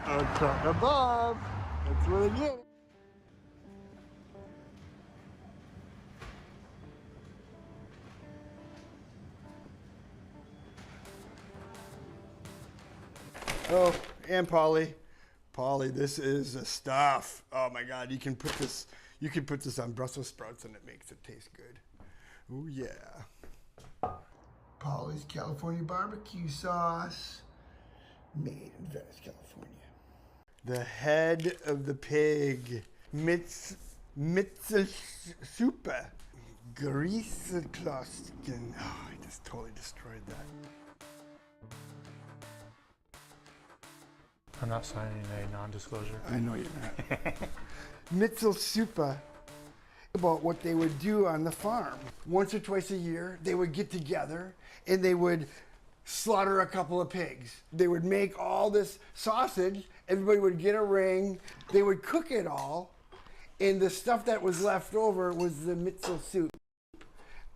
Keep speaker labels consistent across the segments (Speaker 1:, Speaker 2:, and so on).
Speaker 1: A truck above. That's what it is. Oh, and Polly, this is the stuff. Oh my God, you can put this on Brussels sprouts and it makes it taste good. Oh yeah. Polly's California barbecue sauce, made in Venice, California. The head of the pig, Metzelsuppe, Greggegg. Oh, I just totally destroyed that.
Speaker 2: I'm not signing a non-disclosure.
Speaker 1: I know you're not. Metzelsuppe, about what they would do on the farm. Once or twice a year, they would get together and they would slaughter a couple of pigs. They would make all this sausage, everybody would get a ring, they would cook it all, and the stuff that was left over was the Metzelsuppe.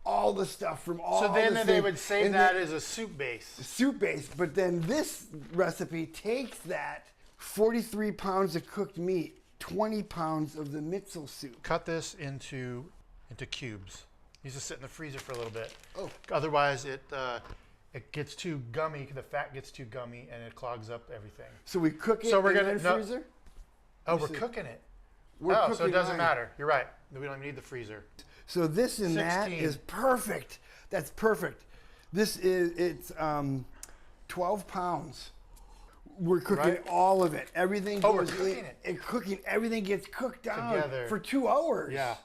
Speaker 1: All the stuff from all
Speaker 2: So then they would save
Speaker 1: and
Speaker 2: that as a soup base.
Speaker 1: Soup base, but then this recipe takes that 43 pounds of cooked meat, 20 pounds of the Metzelsuppe.
Speaker 2: Cut this into cubes. Needs to sit in the freezer for a little bit.
Speaker 1: Oh.
Speaker 2: Otherwise it gets too gummy, the fat gets too gummy and it clogs up everything.
Speaker 1: So we cook it in the freezer?
Speaker 2: Oh, we're cooking it.
Speaker 1: We're
Speaker 2: so it doesn't matter. You're right. We don't even need the freezer.
Speaker 1: So this and
Speaker 2: 16.
Speaker 1: that is perfect. That's perfect. It's 12 pounds. We're cooking all of it. Everything.
Speaker 2: Oh, we're cooking it.
Speaker 1: And cooking. Everything gets cooked down
Speaker 2: together
Speaker 1: for 2 hours.
Speaker 2: Yeah.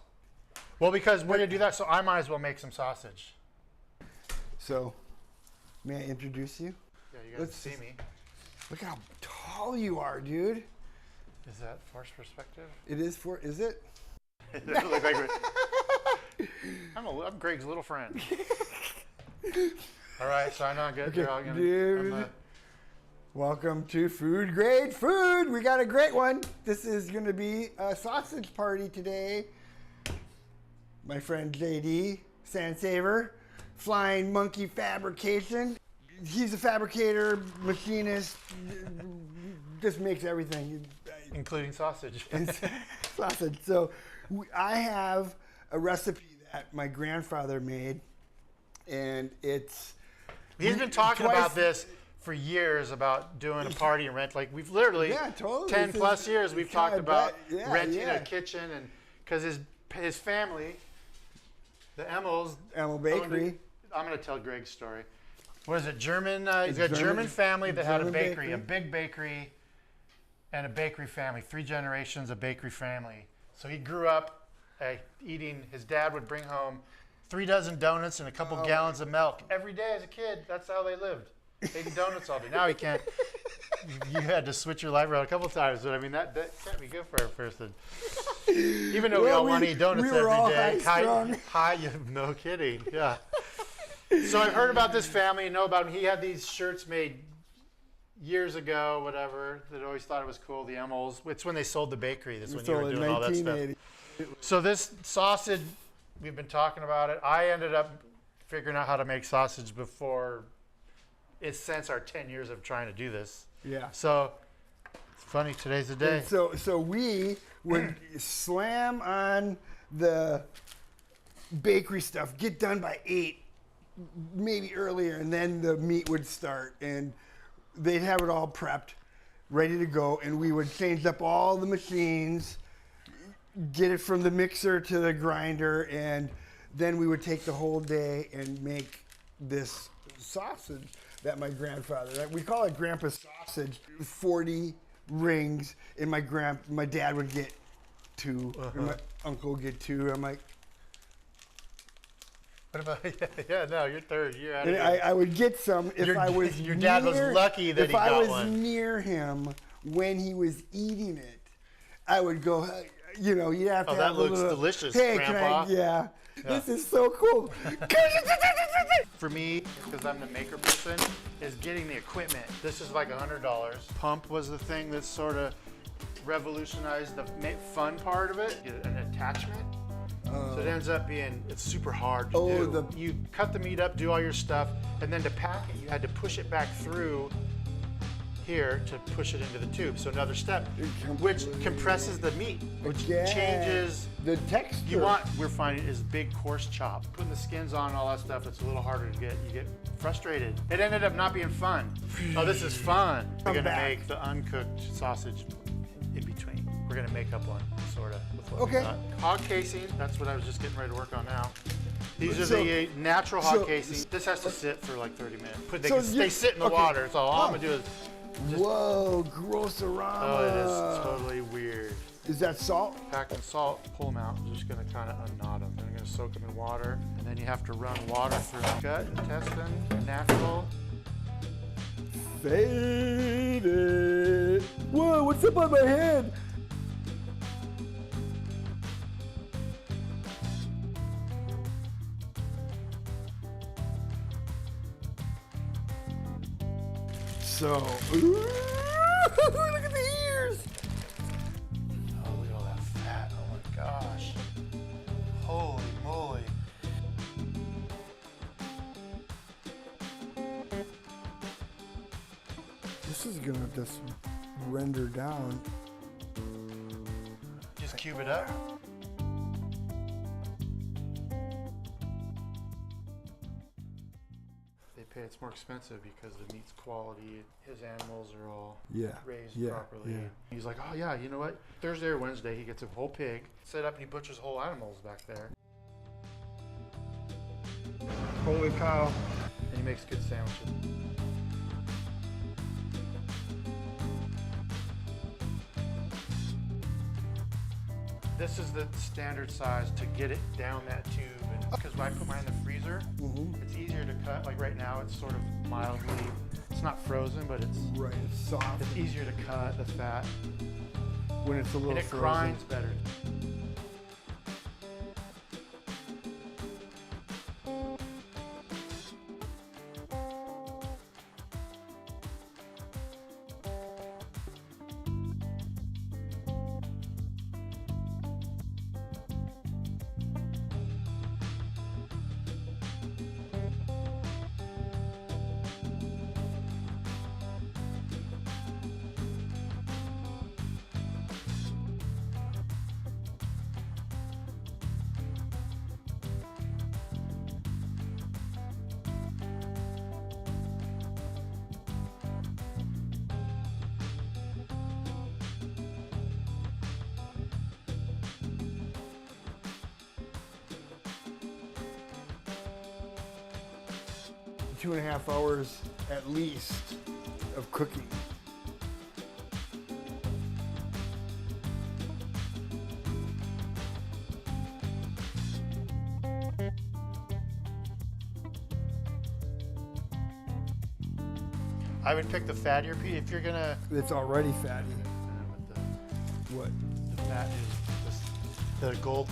Speaker 2: Well, because we're gonna do that, so I might as well make some sausage.
Speaker 1: So, may I introduce you?
Speaker 2: Yeah, you guys see me.
Speaker 1: Look how tall you are, dude.
Speaker 2: Is that forced perspective?
Speaker 1: It is is it?
Speaker 2: Look like I'm Gregg's little friend. All right, sign on. Good. You're all gonna,
Speaker 1: dude. Welcome to Food Grade Food. We got a great one. This is going to be a sausage party today. My friend JD Sandsaver, Flying Monkey Fabrication. He's a fabricator, machinist, just makes everything.
Speaker 2: Including sausage.
Speaker 1: Sausage. So I have a recipe that my grandfather made, and it's...
Speaker 2: He's been talking about this for years, about doing a party and rent. Like we've literally, 10 plus years, we've talked about renting a kitchen, and because his family, the Emil
Speaker 1: Bakery.
Speaker 2: I'm going to tell Gregg's story. What is it? German. He's got a German family that had a bakery, a big bakery, and a bakery family. 3 generations of bakery family. So he grew up eating. His dad would bring home 3 dozen donuts and a couple gallons of milk every day as a kid. That's how they lived. Eating donuts all day. Now he can't. You had to switch your life around a couple times, but I mean that can't be good for a person. Even though we all want to eat donuts every day. High, no kidding. Yeah. So I've heard about this family, know about him. He had these shirts made years ago, whatever, that always thought it was cool, the Emils. It's when they sold the bakery. That's when you were doing all that stuff. So this sausage, we've been talking about it. I ended up figuring out how to make sausage before, it's since our 10 years of trying to do this.
Speaker 1: Yeah.
Speaker 2: So it's funny, today's the day.
Speaker 1: And so we would slam on the bakery stuff, get done by 8, maybe earlier, and then the meat would start, and they'd have it all prepped, ready to go, and we would change up all the machines, get it from the mixer to the grinder, and then we would take the whole day and make this sausage that my grandfather, we call it Grandpa's sausage, 40 rings, and my dad would get 2, and my uncle would get 2. I'm like,
Speaker 2: what about, no, you're third. You're out of here.
Speaker 1: I would get some if I was
Speaker 2: Your dad was lucky that he got one.
Speaker 1: If I was near him when he was eating it, I would go, you'd have to have a little... Oh, that looks
Speaker 2: delicious,
Speaker 1: hey,
Speaker 2: Grandpa.
Speaker 1: Yeah. This is so cool.
Speaker 2: For me, because I'm the maker person, is getting the equipment. This is like $100. Pump was the thing that sort of revolutionized the fun part of it, an attachment. So it ends up being, it's super hard to do. You cut the meat up, do all your stuff, and then to pack it, you had to push it back through here to push it into the tube. So another step, which compresses the meat, which changes
Speaker 1: the texture.
Speaker 2: We're finding is big coarse chop. Putting the skins on and all that stuff, it's a little harder to get. You get frustrated. It ended up not being fun. Oh, this is fun. We're gonna make the uncooked sausage in between. We're gonna make up one, sort of, with what we got. Hog casing, that's what I was just getting ready to work on now. These are the natural hog casing. This has to sit for like 30 minutes. They sit in the water, so all I'm gonna do is
Speaker 1: whoa, gross aroma.
Speaker 2: Oh, it is totally weird.
Speaker 1: Is that salt?
Speaker 2: Packed in salt, pull them out. I'm just gonna kind of unknot them. Then I'm gonna soak them in water. And then you have to run water through the gut, intestine, natural.
Speaker 1: Faded. Whoa, what's up on my head? So, ooh, look at the ears.
Speaker 2: Oh, look at all that fat. Oh my gosh. Holy moly.
Speaker 1: This is gonna just render down.
Speaker 2: Just cube it up. It's more expensive because the meat's quality. His animals are all raised properly.
Speaker 1: Yeah.
Speaker 2: He's like, oh yeah, you know what? Thursday or Wednesday, he gets a whole pig set up and he butchers whole animals back there.
Speaker 1: Holy cow.
Speaker 2: And he makes good sandwiches. This is the standard size to get it down that tube. And because when I put mine in the freezer, it's easier to cut. Like right now, it's sort of mildly, it's not frozen, but it's
Speaker 1: it's soft.
Speaker 2: It's easier to cut the fat
Speaker 1: when it's a little
Speaker 2: and it
Speaker 1: frozen.
Speaker 2: grinds better.
Speaker 1: Two and a half hours at least of cooking.
Speaker 2: I would pick the fattier piece if you're gonna.
Speaker 1: It's already fatty. What?
Speaker 2: The fat is the gold.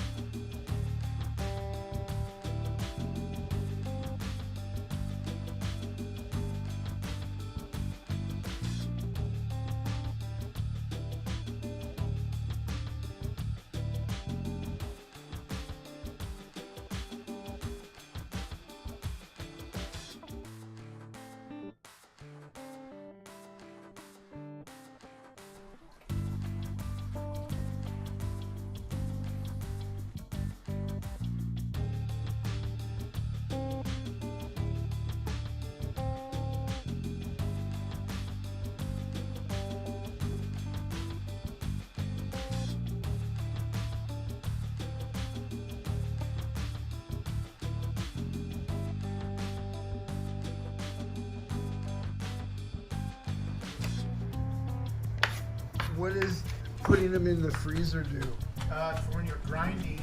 Speaker 1: What is putting them in the freezer do?
Speaker 2: For when you're grinding,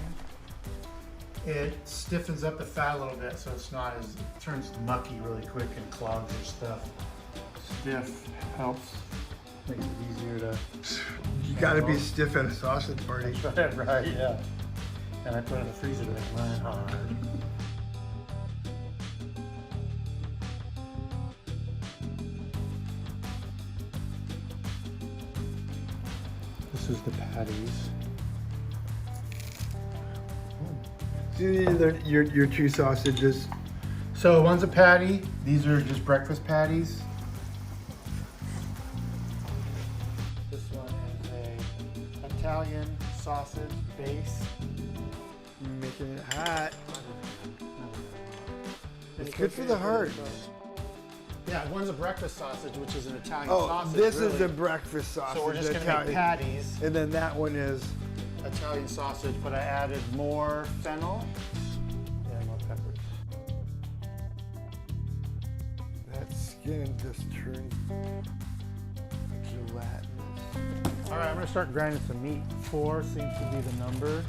Speaker 2: it stiffens up the fat a little bit, so it's not as, it turns mucky really quick and clogs your stuff. Stiff helps, makes it easier to.
Speaker 1: You gotta be stiff at a sausage party.
Speaker 2: Right, yeah. And I put it in the freezer to make mine hard. This is the patties.
Speaker 1: Your two sausages.
Speaker 2: So one's a patty. These are just breakfast patties. Italian sausage base.
Speaker 1: Making it hot. It's good for the heart.
Speaker 2: Yeah, one's a breakfast sausage, which is an Italian
Speaker 1: Oh,
Speaker 2: sausage.
Speaker 1: this
Speaker 2: really.
Speaker 1: is the breakfast sausage.
Speaker 2: So we're just going to make patties.
Speaker 1: And then that one is
Speaker 2: Italian sausage, but I added more fennel. Yeah, more peppers.
Speaker 1: that skin just turned gelatinous.
Speaker 2: All right, I'm going to start grinding some meat. 4 seems to be the number.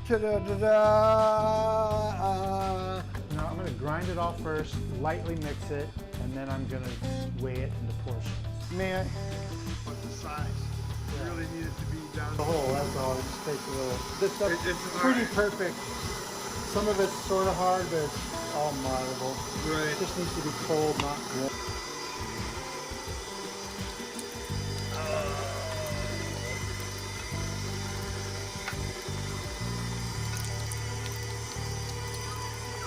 Speaker 1: Ta-da-da-da!
Speaker 2: No, I'm going to grind it all first, lightly mix it, and then I'm going to weigh it into portions.
Speaker 1: Man, what's the size? You really need it to be down
Speaker 2: The whole, that's all. It just takes a little. This stuff's
Speaker 1: It's
Speaker 2: pretty
Speaker 1: hard.
Speaker 2: perfect. Some of it's sort of hard, but it's all modelable.
Speaker 1: Right.
Speaker 2: It just needs to be cold, not warm.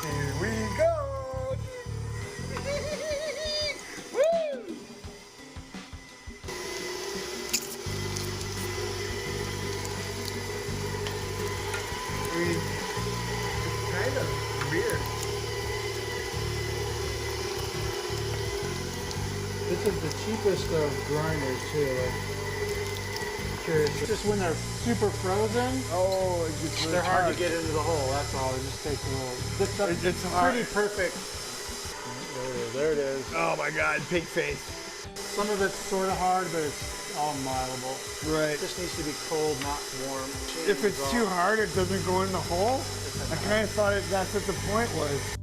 Speaker 1: Here we go! Woo! I mean, it's kind of weird.
Speaker 2: This is the cheapest of grinders too. Like, curious. Just when they're super frozen,
Speaker 1: Oh, it gets really
Speaker 2: they're hard to get into the hole. That's all. It just takes a little. This stuff
Speaker 1: It's
Speaker 2: is
Speaker 1: hard.
Speaker 2: pretty perfect. There it is.
Speaker 1: Oh my God, pig face.
Speaker 2: Some of it's sort of hard, but it's all modelable.
Speaker 1: Right.
Speaker 2: It just needs to be cold, not warm.
Speaker 1: If it's too hard, it doesn't go in the hole. I kind of thought that's what the point was.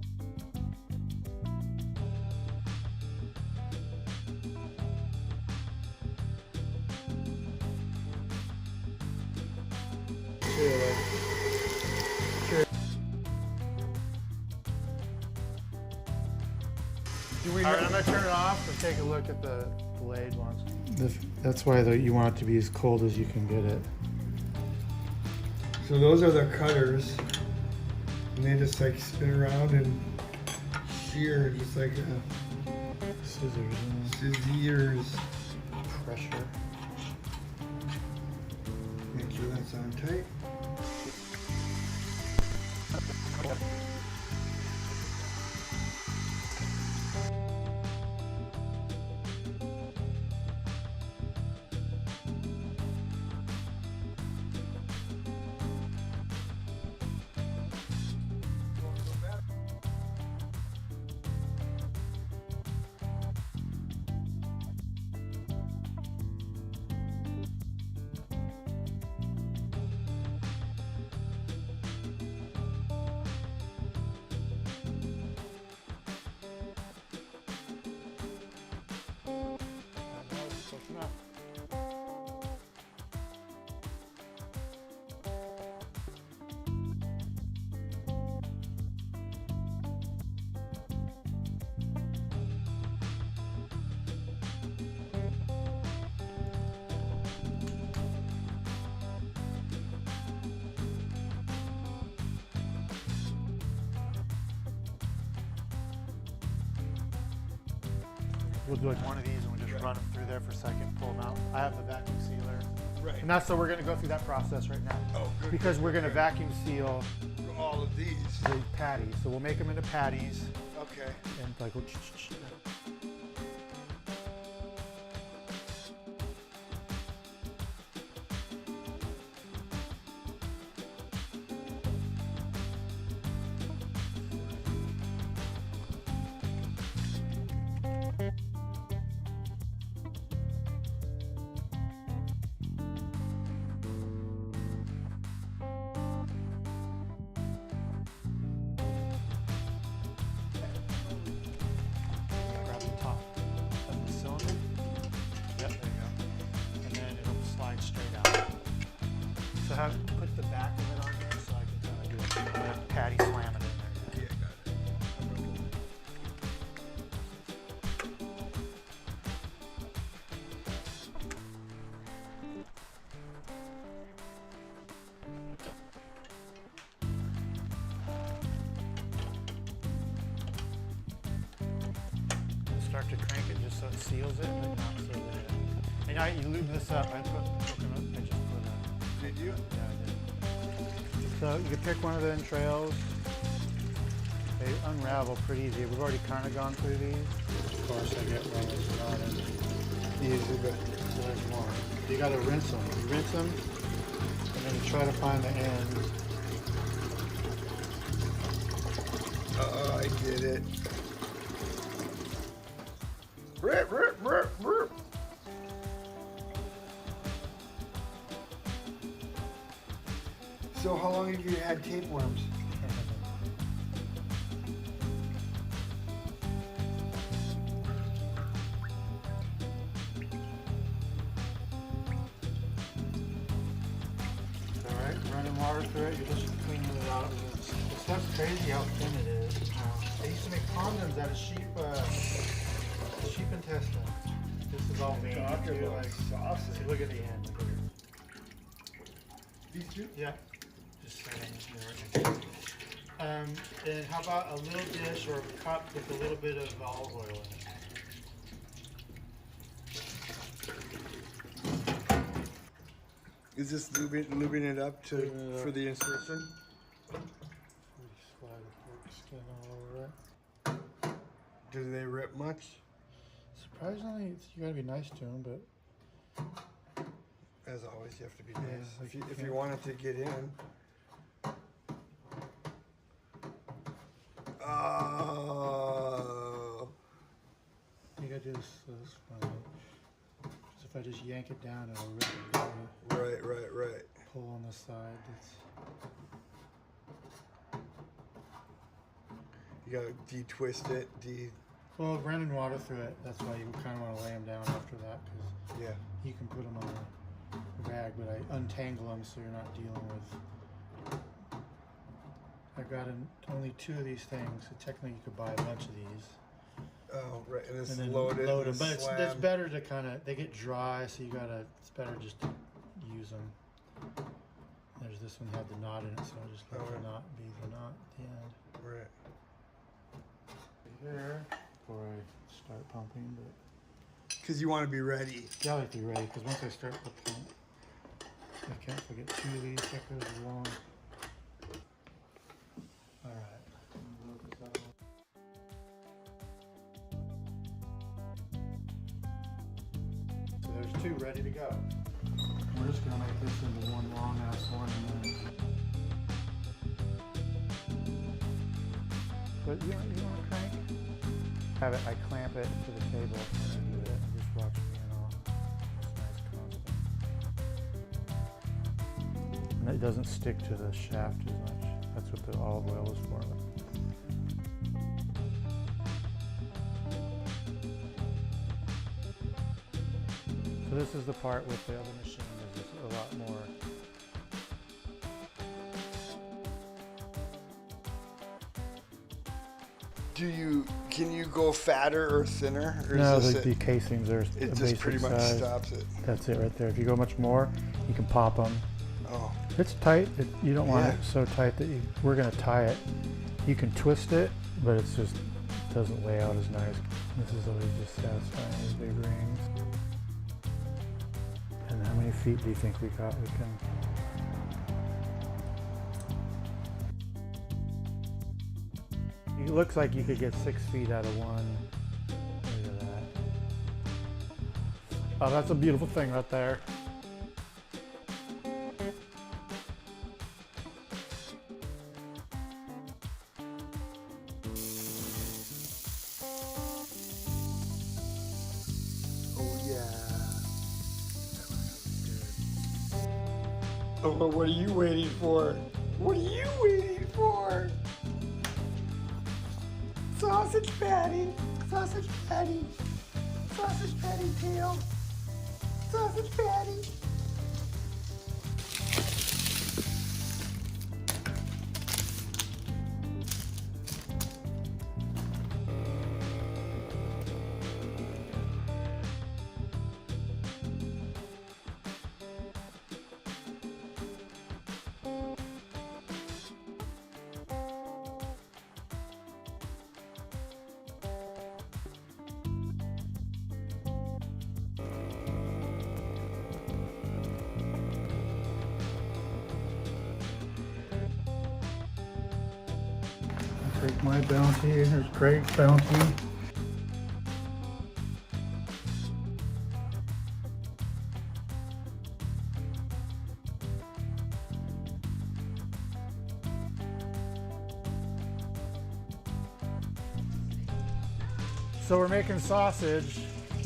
Speaker 1: Do we
Speaker 2: All right,
Speaker 1: know?
Speaker 2: I'm going to turn it off and take a look at the blade ones. That's why you want it to be as cold as you can get it.
Speaker 1: So those are the cutters, and they just like spin around and shear just like scissors.
Speaker 2: Pressure.
Speaker 1: Make sure that's on tight.
Speaker 2: We'll do like one of these and we'll just run them through there for a second, pull them out. I have the vacuum sealer.
Speaker 1: Right.
Speaker 2: And that's so we're going to go through that process right now.
Speaker 1: Oh, good.
Speaker 2: Because we're going to vacuum seal
Speaker 1: All of these.
Speaker 2: the patties. So we'll make them into patties
Speaker 1: Okay.
Speaker 2: and like we'll grab the top of the cylinder. Yep, there you go. And then it'll slide straight out. So put the back of it on there so I can kind of do a patty slam it in there.
Speaker 1: Yeah, got it.
Speaker 2: Start to crank it just so it seals it, but not so that You know, you lube this up. I put coconut. I just put
Speaker 1: Did you?
Speaker 2: Yeah, I did. So you can pick one of the entrails. They unravel pretty easy. We've already kind of gone through these. Of course, I get one that's not in.
Speaker 1: Easy, but
Speaker 2: There's one. You got to rinse them. You rinse them, and then you try to find the ends.
Speaker 1: I get it. Rip, rip, rip, rip. So how long have you had tapeworms?
Speaker 2: Alright, running water through it, you're just cleaning it out. It's crazy how thin it is. They used to make condoms out of sheep intestine. This is all vein.
Speaker 1: Talking about
Speaker 2: Like
Speaker 1: sausage.
Speaker 2: See, look at the end. Look at it.
Speaker 1: These two?
Speaker 2: Yeah. Just saying. And how about a little dish or a cup with a little bit of olive oil in it?
Speaker 1: Is this lubing it up for the insertion?
Speaker 2: Slide the pork skin all over it.
Speaker 1: Do they rip much?
Speaker 2: Surprisingly, you gotta be nice to them, but
Speaker 1: As always, you have to be
Speaker 2: Yeah,
Speaker 1: nice.
Speaker 2: like
Speaker 1: If you want it to get in. Oh.
Speaker 2: you gotta do this one. So if I just yank it down, it'll rip it.
Speaker 1: Right.
Speaker 2: Pull on the side.
Speaker 1: You gotta de-twist it,
Speaker 2: Well, running water through it. That's why you kind of want to lay them down after that, because
Speaker 1: yeah.
Speaker 2: you can put them on a rag, but I untangle them so you're not dealing with. I've got only 2 of these things, so technically you could buy a bunch of these.
Speaker 1: Oh, right, and it's
Speaker 2: And then
Speaker 1: loaded.
Speaker 2: load them,
Speaker 1: and
Speaker 2: but it's
Speaker 1: slammed.
Speaker 2: better to they get dry, so you gotta. It's better just to use them. There's this one had the knot in it, so I just let the knot be the knot at the end.
Speaker 1: Right.
Speaker 2: Here before I start pumping, but.
Speaker 1: Because you want to be ready.
Speaker 2: Yeah, I like to be ready, because once I start the pump, I can't forget 2 of these suckers along. Alright. So there's 2 ready to go. We're just going to make this into one long ass one and then. But you want to crank? Have it, I clamp it to the table and I do it and just watch me and all. It's nice constant. And it doesn't stick to the shaft as much. That's what the olive oil is for. So this is the part with the other machine. There's just a lot more.
Speaker 1: Can you go fatter or thinner? Or
Speaker 2: No,
Speaker 1: is this
Speaker 2: the casings are
Speaker 1: it
Speaker 2: a
Speaker 1: just
Speaker 2: basic
Speaker 1: pretty much
Speaker 2: size.
Speaker 1: stops it.
Speaker 2: That's it right there. If you go much more, you can pop them.
Speaker 1: Oh.
Speaker 2: It's tight. You don't want
Speaker 1: Yeah.
Speaker 2: it so tight that we're going to tie it. You can twist it, but it doesn't lay out as nice. This is always just satisfying, these big rings. And how many feet do you think we got? It looks like you could get 6 feet out of one. Look at that. Oh, that's a beautiful thing right there.
Speaker 1: Oh yeah. Oh, what are you waiting for? What are you waiting for? Sausage patty, sausage patty, sausage patty tail, sausage patty.
Speaker 2: Take my bounty, there's Gregg's bounty. So we're making sausage,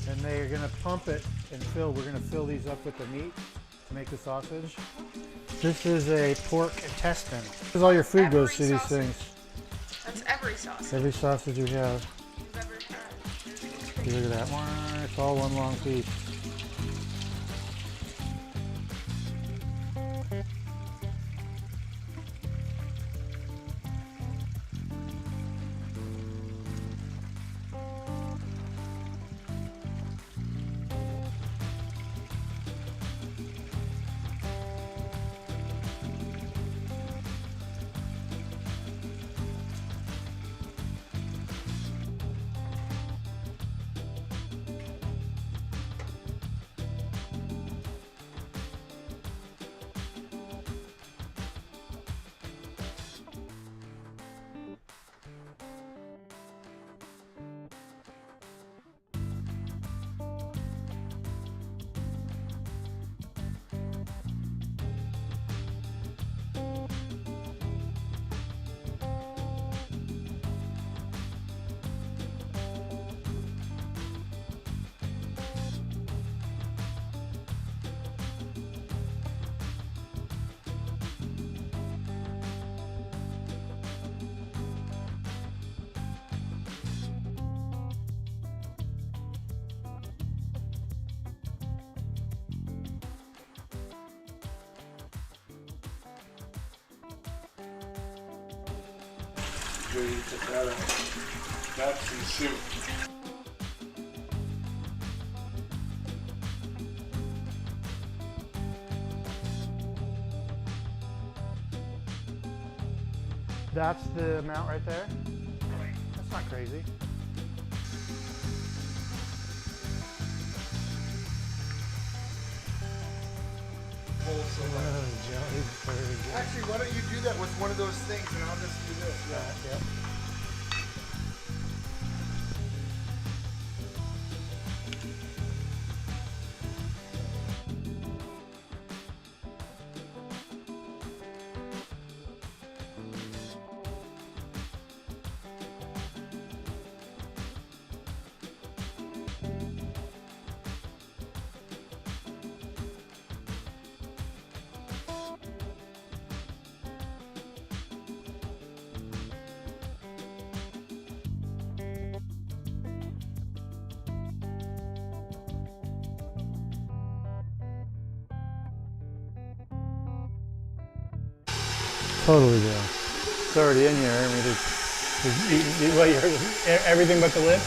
Speaker 2: and they're gonna pump it and fill. We're gonna fill these up with the meat to make the sausage. This is a pork intestine. This is all your food goes to these things.
Speaker 3: That's every sausage
Speaker 2: Every sausage you have.
Speaker 3: you've ever had.
Speaker 2: Look at that one. It's all one long piece.
Speaker 4: That's some soup.
Speaker 2: That's the amount right there? That's not crazy.
Speaker 1: Actually, why don't you do that with one of those things and I'll just do this?
Speaker 2: Yeah. Totally do. It's already in here. I mean, what you heard, everything but the lid.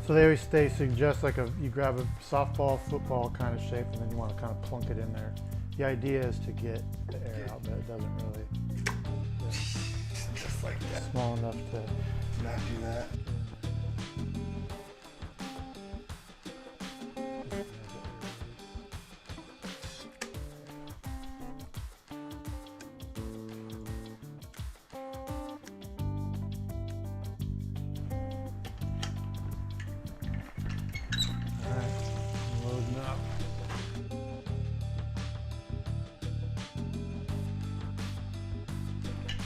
Speaker 2: So they suggest like you grab a softball, football kind of shape, and then you want to kind of plunk it in there. The idea is to get the air out, but it doesn't really.
Speaker 1: Just like that.
Speaker 2: Small enough to
Speaker 1: not do that.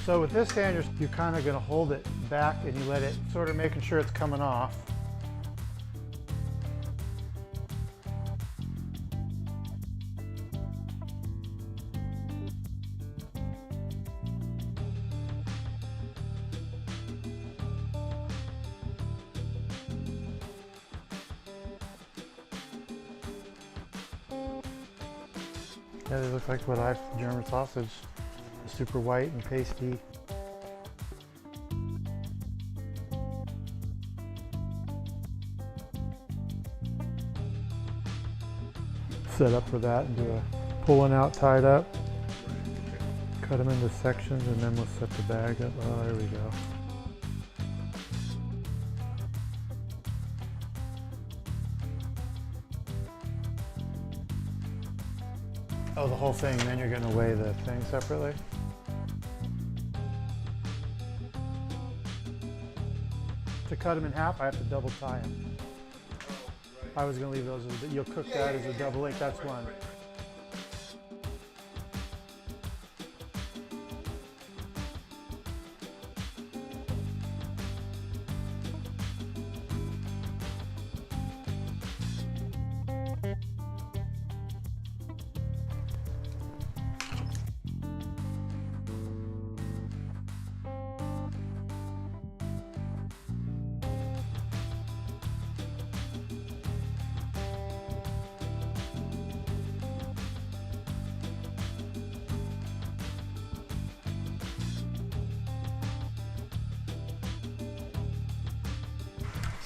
Speaker 2: So with this hand, you're kind of going to hold it back and you let it sort of making sure it's coming off. Yeah, they look like what German sausage. Super white and pasty. Set up for that and do a pulling out, tied up. Cut them into sections and then we'll set the bag up. Oh, there we go. Oh, the whole thing, then you're going to weigh the thing separately? To cut them in half, I have to double tie them. I was going to leave those, you'll cook that as a double link, that's one.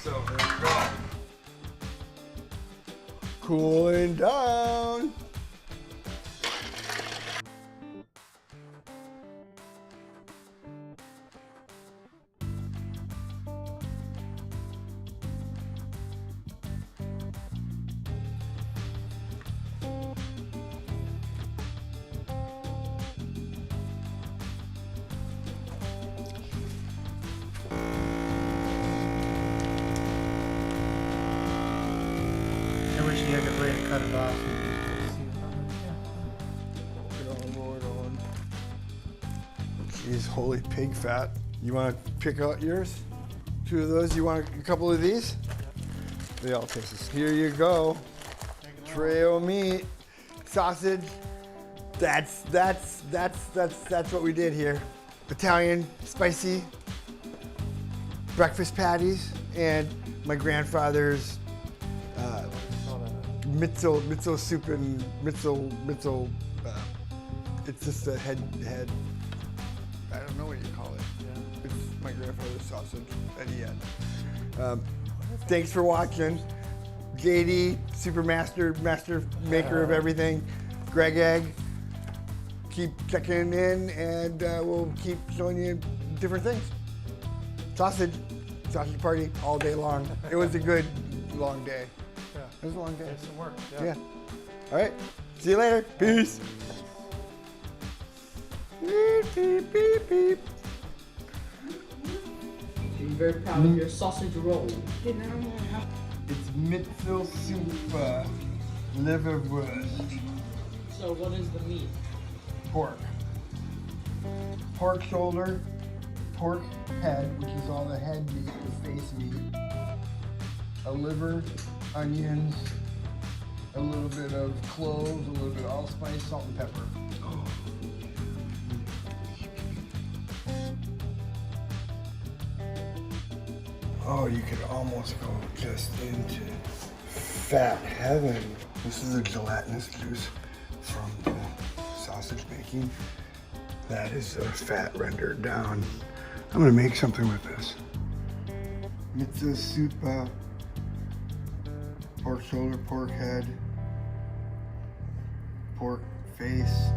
Speaker 1: So there we go. Cooling down.
Speaker 2: I wish you had a good way to cut it off.
Speaker 1: Jeez, holy pig fat. You want to pick out yours? Two of those? You want a couple of these? They all taste this. Here you go. Tray of meat, sausage. That's what we did here. Italian, spicy breakfast patties, and my grandfather's Metzelsuppe and Metzel. It's just a head. I don't know what you call it. Yeah. It's my grandfather's sausage that he had. Thanks for watching. JD, master maker of everything. Greggegg. Keep checking in, and we'll keep showing you different things. Sausage party all day long. It was a good long day.
Speaker 2: Yeah.
Speaker 1: It was a long day.
Speaker 2: It's some work.
Speaker 1: Yeah. All right. See you later. Peace. Beep, beep, beep, beep.
Speaker 5: I'm very proud of your sausage roll.
Speaker 1: It's Metzelsuppe, Liverwurst,
Speaker 5: So what is the meat?
Speaker 1: pork. Porkshoulder, pork head, which is all the head meat, the face meat. A liver, onions, a little bit of cloves, a little bit of allspice, salt and pepper. Oh, you could almost go just into fat heaven. This is a gelatinous juice from the sausage making. That is the fat rendered down. I'm gonna make something with this. Metzelsuppe, pork shoulder, pork head, pork face.